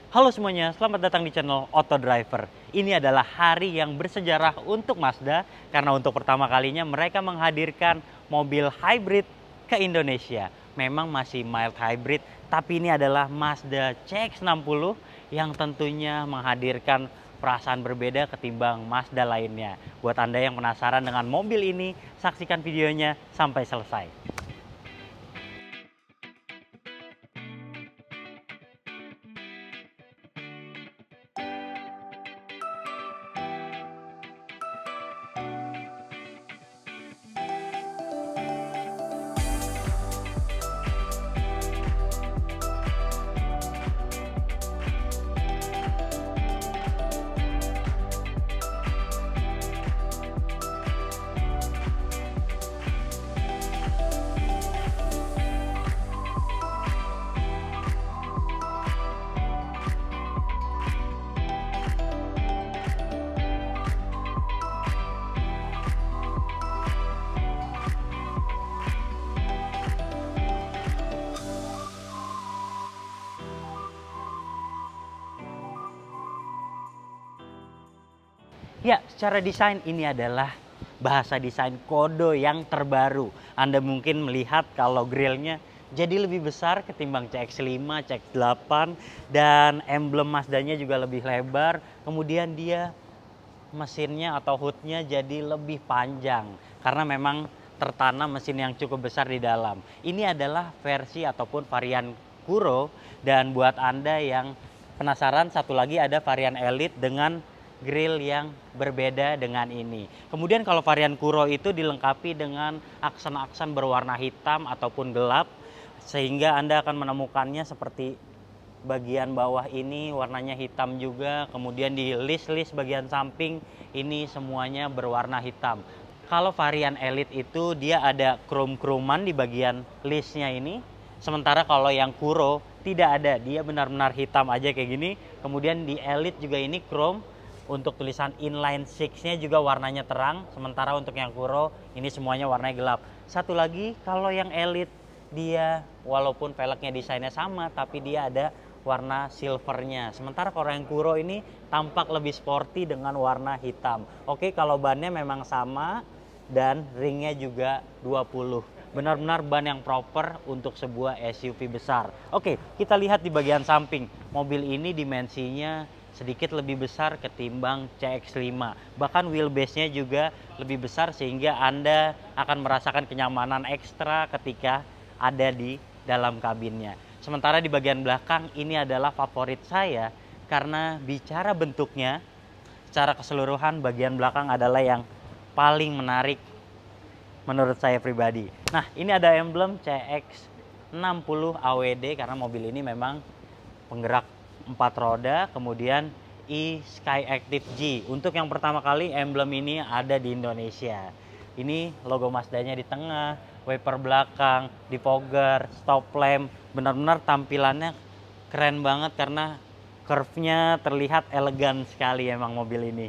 Halo semuanya, selamat datang di channel Auto Driver. Ini adalah hari yang bersejarah untuk Mazda karena untuk pertama kalinya mereka menghadirkan mobil hybrid ke Indonesia. Memang masih mild hybrid, tapi ini adalah Mazda CX-60 yang tentunya menghadirkan perasaan berbeda ketimbang Mazda lainnya. Buat Anda yang penasaran dengan mobil ini, saksikan videonya sampai selesai. Ya, secara desain ini adalah bahasa desain kodo yang terbaru. Anda mungkin melihat kalau grillnya jadi lebih besar ketimbang CX-5, CX-8, dan emblem Mazdanya juga lebih lebar. Kemudian dia mesinnya atau hoodnya jadi lebih panjang karena memang tertanam mesin yang cukup besar di dalam. Ini adalah versi ataupun varian Kuro, dan buat Anda yang penasaran, satu lagi ada varian Elite dengan grill yang berbeda dengan ini. Kemudian kalau varian Kuro itu dilengkapi dengan aksen-aksen berwarna hitam ataupun gelap, sehingga Anda akan menemukannya seperti bagian bawah ini warnanya hitam juga, kemudian di list-list bagian samping ini semuanya berwarna hitam. Kalau varian Elite itu dia ada chrome-chromean di bagian listnya ini, sementara kalau yang Kuro tidak ada, dia benar-benar hitam aja kayak gini. Kemudian di Elite juga ini chrome. Untuk tulisan inline 6-nya juga warnanya terang, sementara untuk yang Kuro ini semuanya warnanya gelap. Satu lagi, kalau yang Elite dia walaupun velgnya desainnya sama, tapi dia ada warna silvernya. Sementara kalau yang Kuro ini tampak lebih sporty dengan warna hitam. Oke, kalau bannya memang sama dan ringnya juga 20. Benar-benar ban yang proper untuk sebuah SUV besar. Oke, kita lihat di bagian samping. Mobil ini dimensinya sedikit lebih besar ketimbang CX-5. Bahkan wheelbase-nya juga lebih besar sehingga Anda akan merasakan kenyamanan ekstra ketika ada di dalam kabinnya. Sementara di bagian belakang ini adalah favorit saya karena bicara bentuknya, secara keseluruhan bagian belakang adalah yang paling menarik menurut saya pribadi. Nah, ini ada emblem CX-60 AWD karena mobil ini memang penggerak 4 roda, kemudian Sky Active G. Untuk yang pertama kali emblem ini ada di Indonesia. Ini logo Mazdanya di tengah, wiper belakang, defogger, stop lamp. Benar-benar tampilannya keren banget karena curve-nya terlihat elegan sekali emang mobil ini.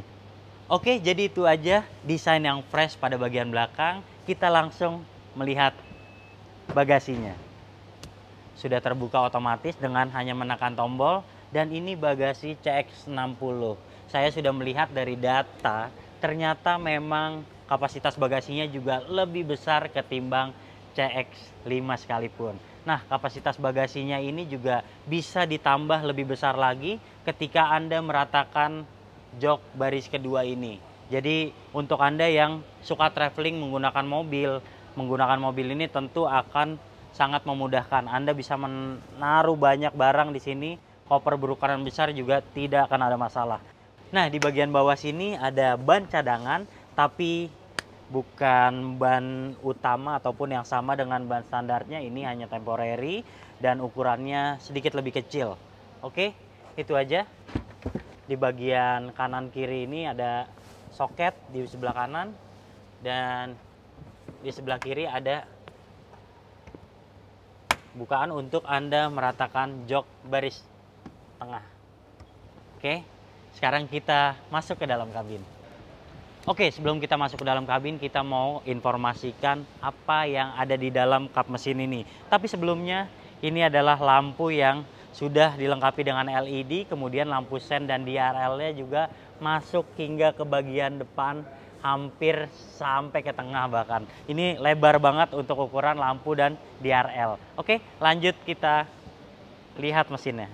Oke, jadi itu aja desain yang fresh pada bagian belakang. Kita langsung melihat bagasinya. Sudah terbuka otomatis dengan hanya menekan tombol. Dan ini bagasi CX-60. Saya sudah melihat dari data, ternyata memang kapasitas bagasinya juga lebih besar ketimbang CX-5 sekalipun. Nah, kapasitas bagasinya ini juga bisa ditambah lebih besar lagi ketika Anda meratakan jok baris kedua ini. Jadi untuk Anda yang suka traveling menggunakan mobil ini tentu akan sangat memudahkan. Anda bisa menaruh banyak barang di sini. Koper berukuran besar juga tidak akan ada masalah. Nah, di bagian bawah sini ada ban cadangan, tapi bukan ban utama ataupun yang sama dengan ban standarnya. Ini hanya temporary dan ukurannya sedikit lebih kecil. Oke, itu aja. Di bagian kanan kiri ini ada soket di sebelah kanan, dan di sebelah kiri ada bukaan untuk Anda meratakan jok baris tengah. Oke, sekarang kita masuk ke dalam kabin. Oke, sebelum kita masuk ke dalam kabin, kita mau informasikan apa yang ada di dalam kap mesin ini. Tapi sebelumnya, ini adalah lampu yang sudah dilengkapi dengan LED, kemudian lampu sen dan DRL-nya juga masuk hingga ke bagian depan, hampir sampai ke tengah bahkan. Ini lebar banget untuk ukuran lampu dan DRL. Oke, lanjut kita lihat mesinnya.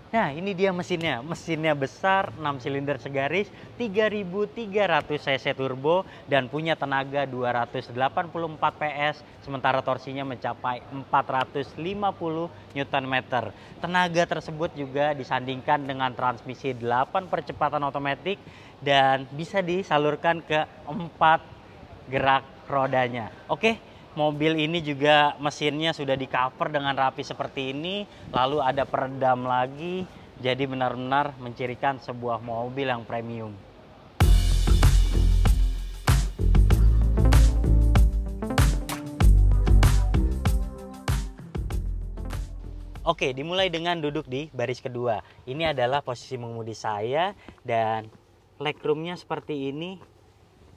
Nah, ini dia mesinnya. Mesinnya besar, 6 silinder segaris, 3.300 cc turbo, dan punya tenaga 284 PS, sementara torsinya mencapai 450 Nm. Tenaga tersebut juga disandingkan dengan transmisi 8 percepatan otomatis dan bisa disalurkan ke 4 gerak rodanya. Oke. Mobil ini juga mesinnya sudah di cover dengan rapi seperti ini, lalu ada peredam lagi, jadi benar-benar mencirikan sebuah mobil yang premium. Oke, dimulai dengan duduk di baris kedua. Ini adalah posisi mengemudi saya dan legroomnya seperti ini.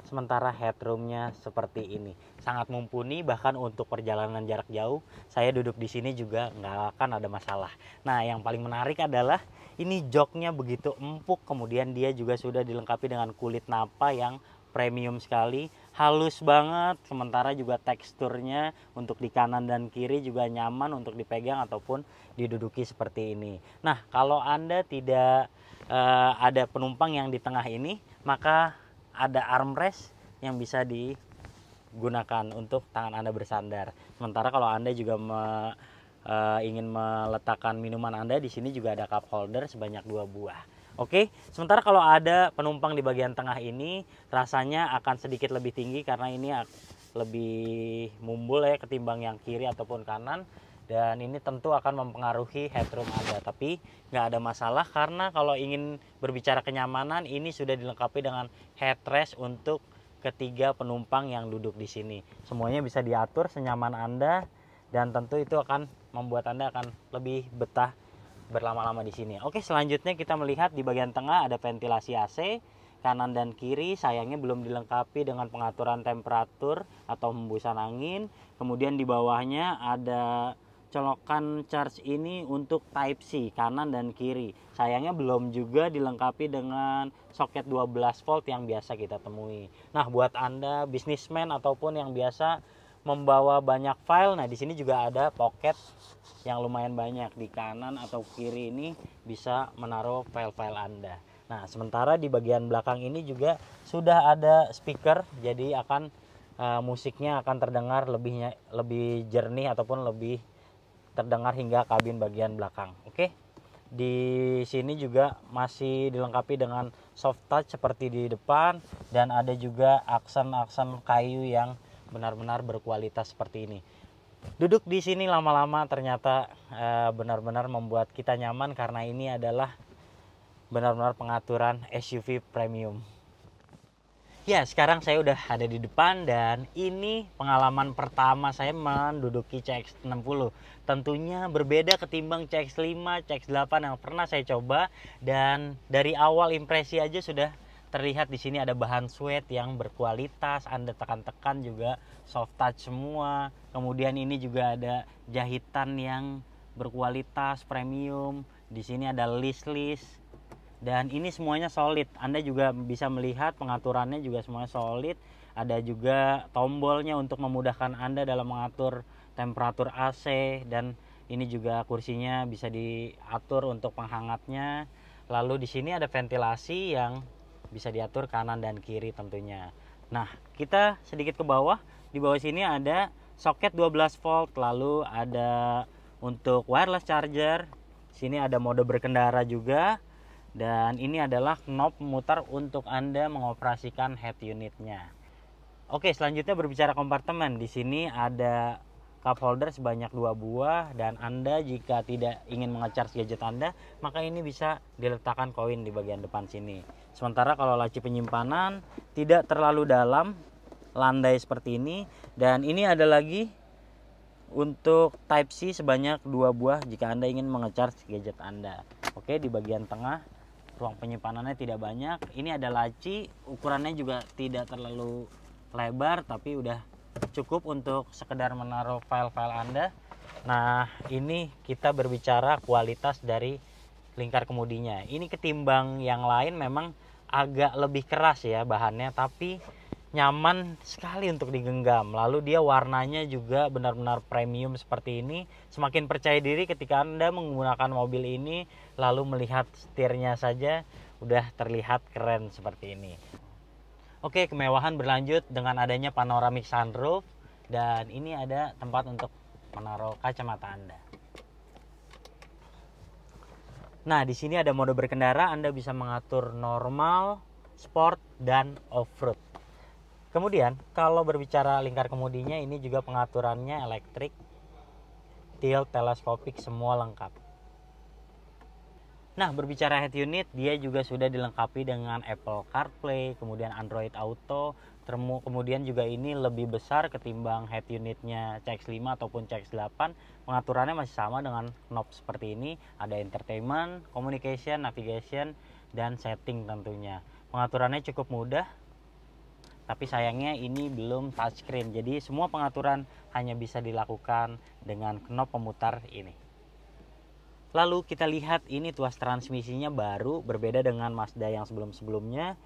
Sementara headroomnya seperti ini, sangat mumpuni. Bahkan untuk perjalanan jarak jauh saya duduk di sini juga nggak akan ada masalah. Nah, yang paling menarik adalah ini joknya begitu empuk, kemudian dia juga sudah dilengkapi dengan kulit napa yang premium sekali, halus banget. Sementara juga teksturnya untuk di kanan dan kiri juga nyaman untuk dipegang ataupun diduduki seperti ini. Nah, kalau Anda tidak ada penumpang yang di tengah ini, maka ada armrest yang bisa digunakan untuk tangan Anda bersandar. Sementara kalau Anda juga ingin meletakkan minuman Anda, di sini juga ada cup holder sebanyak 2 buah. Oke, sementara kalau ada penumpang di bagian tengah ini, rasanya akan sedikit lebih tinggi karena ini lebih mumbul ya ketimbang yang kiri ataupun kanan. Dan ini tentu akan mempengaruhi headroom Anda, tapi nggak ada masalah karena kalau ingin berbicara kenyamanan, ini sudah dilengkapi dengan headrest untuk ketiga penumpang yang duduk di sini. Semuanya bisa diatur senyaman Anda dan tentu itu akan membuat Anda akan lebih betah berlama-lama di sini. Oke, selanjutnya kita melihat di bagian tengah ada ventilasi AC kanan dan kiri. Sayangnya belum dilengkapi dengan pengaturan temperatur atau hembusan angin. Kemudian di bawahnya ada colokan charge ini untuk Type C kanan dan kiri. Sayangnya belum juga dilengkapi dengan soket 12 volt yang biasa kita temui. Nah, buat Anda bisnismen ataupun yang biasa membawa banyak file, nah di sini juga ada pocket yang lumayan banyak di kanan atau kiri, ini bisa menaruh file-file Anda. Nah, sementara di bagian belakang ini juga sudah ada speaker, jadi akan musiknya akan terdengar lebih jernih ataupun lebih terdengar hingga kabin bagian belakang. Oke. Di sini juga masih dilengkapi dengan soft touch seperti di depan dan ada juga aksen-aksen kayu yang benar-benar berkualitas seperti ini. Duduk di sini lama-lama ternyata benar-benar membuat kita nyaman karena ini adalah benar-benar pengaturan SUV premium. Ya, sekarang saya udah ada di depan dan ini pengalaman pertama saya menduduki CX-60. Tentunya berbeda ketimbang CX-5, CX-8 yang pernah saya coba, dan dari awal impresi aja sudah terlihat di sini ada bahan suede yang berkualitas. Anda tekan-tekan juga soft touch semua. Kemudian ini juga ada jahitan yang berkualitas premium. Di sini ada list-list. Dan ini semuanya solid. Anda juga bisa melihat pengaturannya juga semuanya solid. Ada juga tombolnya untuk memudahkan Anda dalam mengatur temperatur AC. Dan ini juga kursinya bisa diatur untuk penghangatnya. Lalu di sini ada ventilasi yang bisa diatur kanan dan kiri tentunya. Nah, kita sedikit ke bawah. Di bawah sini ada soket 12 volt. Lalu ada untuk wireless charger. Sini ada mode berkendara juga. Dan ini adalah knob memutar untuk Anda mengoperasikan head unitnya. Oke, selanjutnya berbicara kompartemen. Di sini ada cup holder sebanyak 2 buah, dan Anda jika tidak ingin mengecharge gadget Anda, maka ini bisa diletakkan koin di bagian depan sini. Sementara kalau laci penyimpanan tidak terlalu dalam, landai seperti ini, dan ini ada lagi untuk Type C sebanyak 2 buah jika Anda ingin mengecharge gadget Anda. Oke, di bagian tengah ruang penyimpanannya tidak banyak. Ini ada laci, ukurannya juga tidak terlalu lebar tapi udah cukup untuk sekedar menaruh file-file Anda. Nah, ini kita berbicara kualitas dari lingkar kemudinya. Ini ketimbang yang lain memang agak lebih keras ya bahannya, tapi nyaman sekali untuk digenggam. Lalu dia warnanya juga benar-benar premium seperti ini. Semakin percaya diri ketika Anda menggunakan mobil ini, lalu melihat setirnya saja udah terlihat keren seperti ini. Oke, kemewahan berlanjut dengan adanya panoramic sunroof, dan ini ada tempat untuk menaruh kacamata Anda. Nah, di sini ada mode berkendara, Anda bisa mengatur normal, sport, dan off-road. Kemudian, kalau berbicara lingkar kemudinya, ini juga pengaturannya elektrik, tilt, teleskopik, semua lengkap. Nah, berbicara head unit, dia juga sudah dilengkapi dengan Apple CarPlay, kemudian Android Auto, kemudian juga ini lebih besar ketimbang head unitnya CX-5 ataupun CX-8. Pengaturannya masih sama dengan knob seperti ini, ada entertainment, communication, navigation, dan setting tentunya. Pengaturannya cukup mudah, tapi sayangnya ini belum touchscreen, jadi semua pengaturan hanya bisa dilakukan dengan knob pemutar ini. Lalu kita lihat ini tuas transmisinya baru, berbeda dengan Mazda yang sebelum-sebelumnya,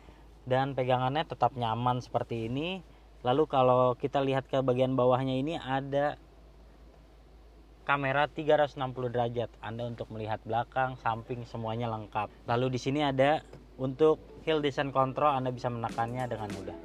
dan pegangannya tetap nyaman seperti ini. Lalu kalau kita lihat ke bagian bawahnya ini ada kamera 360 derajat. Anda untuk melihat belakang, samping, semuanya lengkap. Lalu di sini ada untuk hill descent control, Anda bisa menekannya dengan mudah.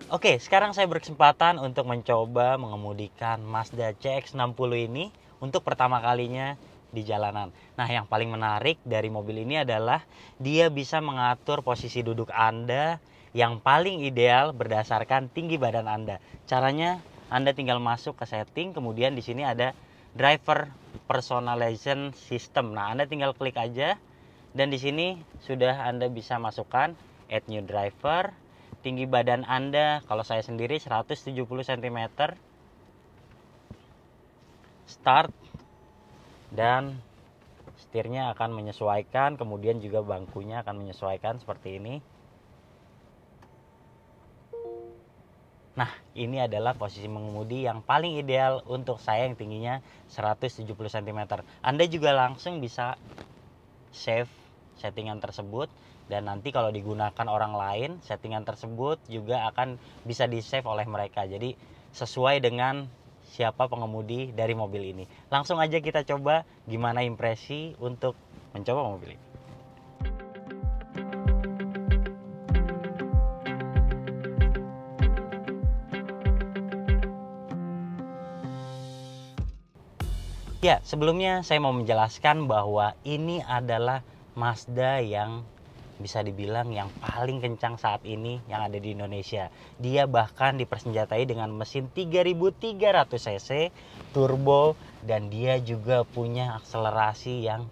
Oke, sekarang saya berkesempatan untuk mencoba mengemudikan Mazda CX-60 ini untuk pertama kalinya di jalanan. Nah, yang paling menarik dari mobil ini adalah dia bisa mengatur posisi duduk Anda yang paling ideal berdasarkan tinggi badan Anda. Caranya, Anda tinggal masuk ke setting, kemudian di sini ada driver personalization system. Nah, Anda tinggal klik aja, dan di sini sudah Anda bisa masukkan add new driver. Tinggi badan Anda, kalau saya sendiri 170 cm. Start, dan setirnya akan menyesuaikan, kemudian juga bangkunya akan menyesuaikan seperti ini. Nah, ini adalah posisi mengemudi yang paling ideal untuk saya yang tingginya 170 cm. Anda juga langsung bisa save settingan tersebut, dan nanti kalau digunakan orang lain, settingan tersebut juga akan bisa di save oleh mereka. Jadi sesuai dengan siapa pengemudi dari mobil ini. Langsung aja kita coba gimana impresi untuk mencoba mobil ini. Ya, sebelumnya saya mau menjelaskan bahwa ini adalah Mazda yang bisa dibilang yang paling kencang saat ini yang ada di Indonesia. Dia bahkan dipersenjatai dengan mesin 3300 cc turbo, dan dia juga punya akselerasi yang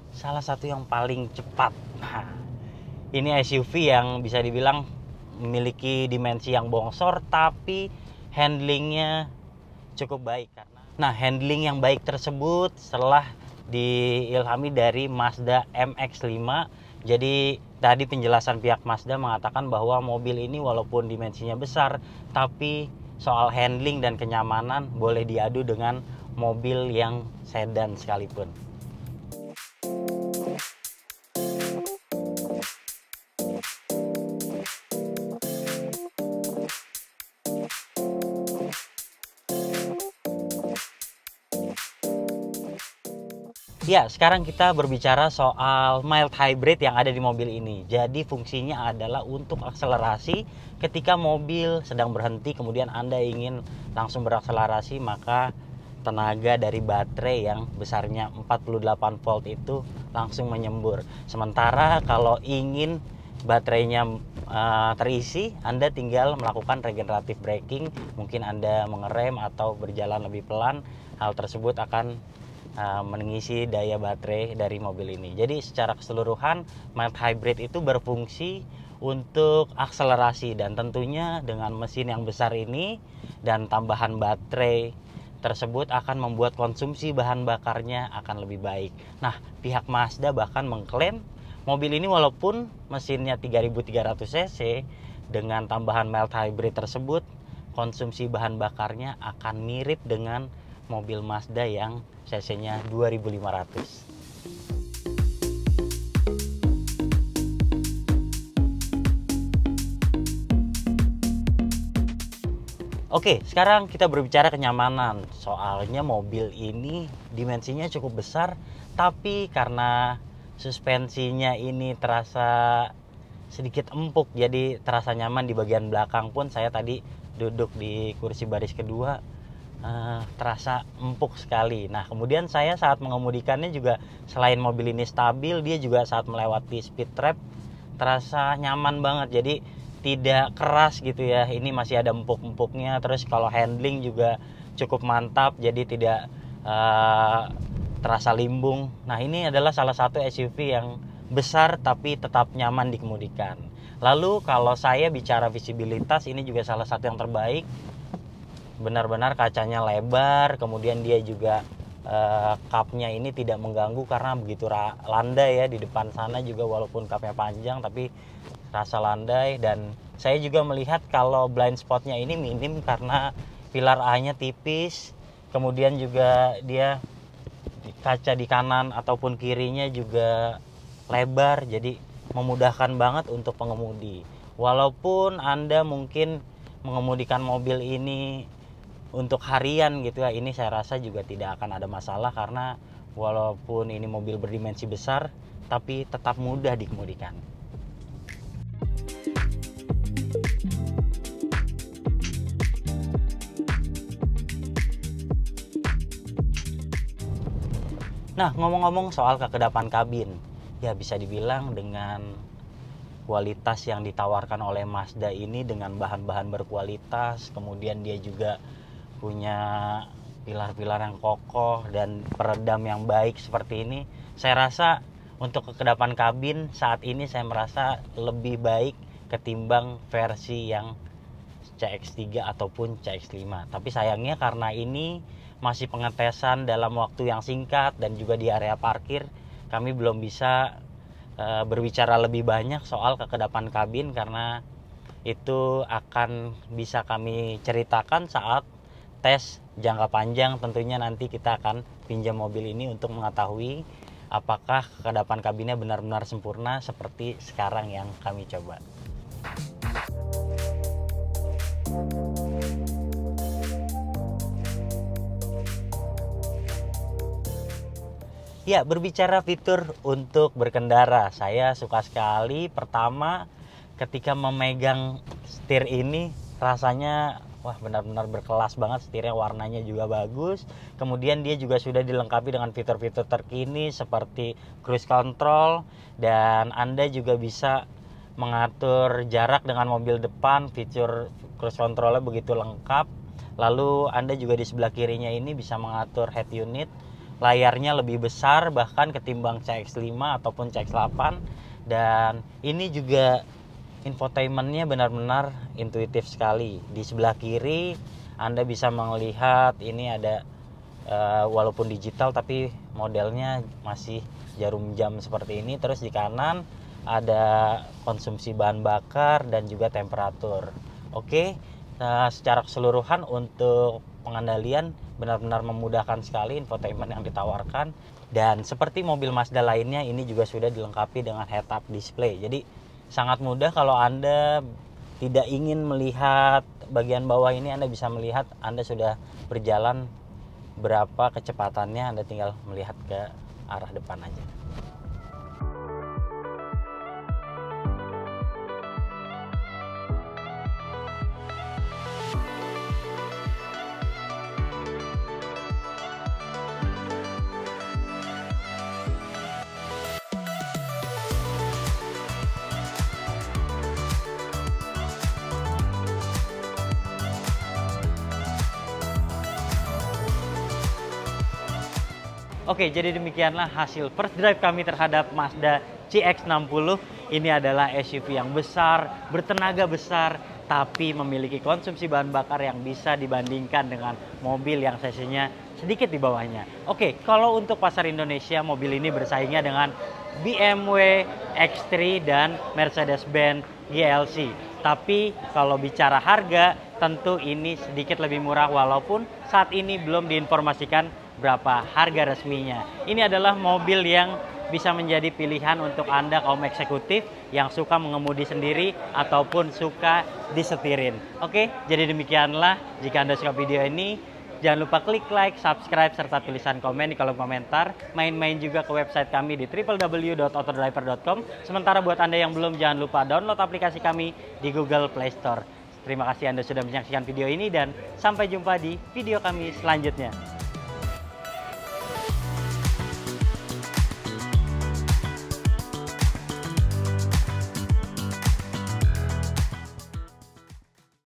salah satu yang paling cepat. Nah, ini SUV yang bisa dibilang memiliki dimensi yang bongsor, tapi handlingnya cukup baik. Nah, handling yang baik tersebut setelah diilhami dari Mazda MX-5. Jadi tadi penjelasan pihak Mazda mengatakan bahwa mobil ini walaupun dimensinya besar, tapi soal handling dan kenyamanan boleh diadu dengan mobil yang sedan sekalipun. Ya, sekarang kita berbicara soal mild hybrid yang ada di mobil ini. Jadi fungsinya adalah untuk akselerasi ketika mobil sedang berhenti, kemudian Anda ingin langsung berakselerasi, maka tenaga dari baterai yang besarnya 48 volt itu langsung menyembur. Sementara kalau ingin baterainya terisi, Anda tinggal melakukan regenerative braking. Mungkin Anda mengerem atau berjalan lebih pelan. Hal tersebut akan mengisi daya baterai dari mobil ini. Jadi secara keseluruhan mild hybrid itu berfungsi untuk akselerasi, dan tentunya dengan mesin yang besar ini dan tambahan baterai tersebut akan membuat konsumsi bahan bakarnya akan lebih baik. Nah, pihak Mazda bahkan mengklaim mobil ini walaupun mesinnya 3300 cc dengan tambahan mild hybrid tersebut, konsumsi bahan bakarnya akan mirip dengan mobil Mazda yang cc-nya 2500. Oke, sekarang kita berbicara kenyamanan. Soalnya mobil ini dimensinya cukup besar, tapi karena suspensinya ini terasa sedikit empuk, jadi terasa nyaman di bagian belakang pun. Saya tadi duduk di kursi baris kedua, terasa empuk sekali. Nah, kemudian saya saat mengemudikannya juga, selain mobil ini stabil, dia juga saat melewati speed trap terasa nyaman banget. Jadi tidak keras gitu ya, ini masih ada empuk-empuknya. Terus kalau handling juga cukup mantap, jadi tidak terasa limbung. Nah, ini adalah salah satu SUV yang besar tapi tetap nyaman dikemudikan. Lalu kalau saya bicara visibilitas, ini juga salah satu yang terbaik. Benar-benar kacanya lebar, kemudian dia juga cupnya ini tidak mengganggu karena begitu landai ya. Di depan sana juga walaupun cupnya panjang tapi rasa landai. Dan saya juga melihat kalau blind spotnya ini minim karena pilar A-nya tipis, kemudian juga dia kaca di kanan ataupun kirinya juga lebar, jadi memudahkan banget untuk pengemudi. Walaupun Anda mungkin mengemudikan mobil ini untuk harian gitu ya, ini saya rasa juga tidak akan ada masalah karena walaupun ini mobil berdimensi besar tapi tetap mudah dikemudikan. Nah, ngomong-ngomong soal kekedapan kabin, ya bisa dibilang dengan kualitas yang ditawarkan oleh Mazda ini, dengan bahan-bahan berkualitas, kemudian dia juga punya pilar-pilar yang kokoh dan peredam yang baik seperti ini, saya rasa untuk kekedapan kabin saat ini saya merasa lebih baik ketimbang versi yang CX-3 ataupun CX-5. Tapi sayangnya karena ini masih pengetesan dalam waktu yang singkat dan juga di area parkir, kami belum bisa berbicara lebih banyak soal kekedapan kabin karena itu akan bisa kami ceritakan saat tes jangka panjang. Tentunya nanti kita akan pinjam mobil ini untuk mengetahui apakah kekedapan kabinnya benar-benar sempurna seperti sekarang yang kami coba. Ya, berbicara fitur untuk berkendara, saya suka sekali. Pertama, ketika memegang setir ini rasanya wah benar-benar berkelas banget. Setirnya warnanya juga bagus. Kemudian dia juga sudah dilengkapi dengan fitur-fitur terkini seperti cruise control, dan Anda juga bisa mengatur jarak dengan mobil depan. Fitur cruise controlnya begitu lengkap. Lalu Anda juga di sebelah kirinya ini bisa mengatur head unit. Layarnya lebih besar bahkan ketimbang CX-5 ataupun CX-8, dan ini juga infotainmentnya benar-benar intuitif sekali. Di sebelah kiri Anda bisa melihat ini ada walaupun digital tapi modelnya masih jarum jam seperti ini. Terus di kanan ada konsumsi bahan bakar dan juga temperatur. Oke, secara keseluruhan untuk pengendalian benar-benar memudahkan sekali infotainment yang ditawarkan. Dan seperti mobil Mazda lainnya, ini juga sudah dilengkapi dengan head-up display. Jadi sangat mudah kalau Anda tidak ingin melihat bagian bawah ini, Anda bisa melihat Anda sudah berjalan berapa kecepatannya, Anda tinggal melihat ke arah depan aja. Oke, jadi demikianlah hasil first drive kami terhadap Mazda CX-60 ini adalah SUV yang besar, bertenaga besar, tapi memiliki konsumsi bahan bakar yang bisa dibandingkan dengan mobil yang cc-nya sedikit di bawahnya. Oke, kalau untuk pasar Indonesia, mobil ini bersaingnya dengan BMW X3 dan Mercedes-Benz GLC. Tapi kalau bicara harga, tentu ini sedikit lebih murah walaupun saat ini belum diinformasikan berapa harga resminya. Ini adalah mobil yang bisa menjadi pilihan untuk Anda kaum eksekutif yang suka mengemudi sendiri ataupun suka disetirin. Oke, jadi demikianlah. Jika Anda suka video ini, jangan lupa klik like, subscribe, serta tulisan komen di kolom komentar. Main-main juga ke website kami di www.autodriver.com. Sementara buat Anda yang belum, jangan lupa download aplikasi kami di Google Play Store. Terima kasih Anda sudah menyaksikan video ini dan sampai jumpa di video kami selanjutnya.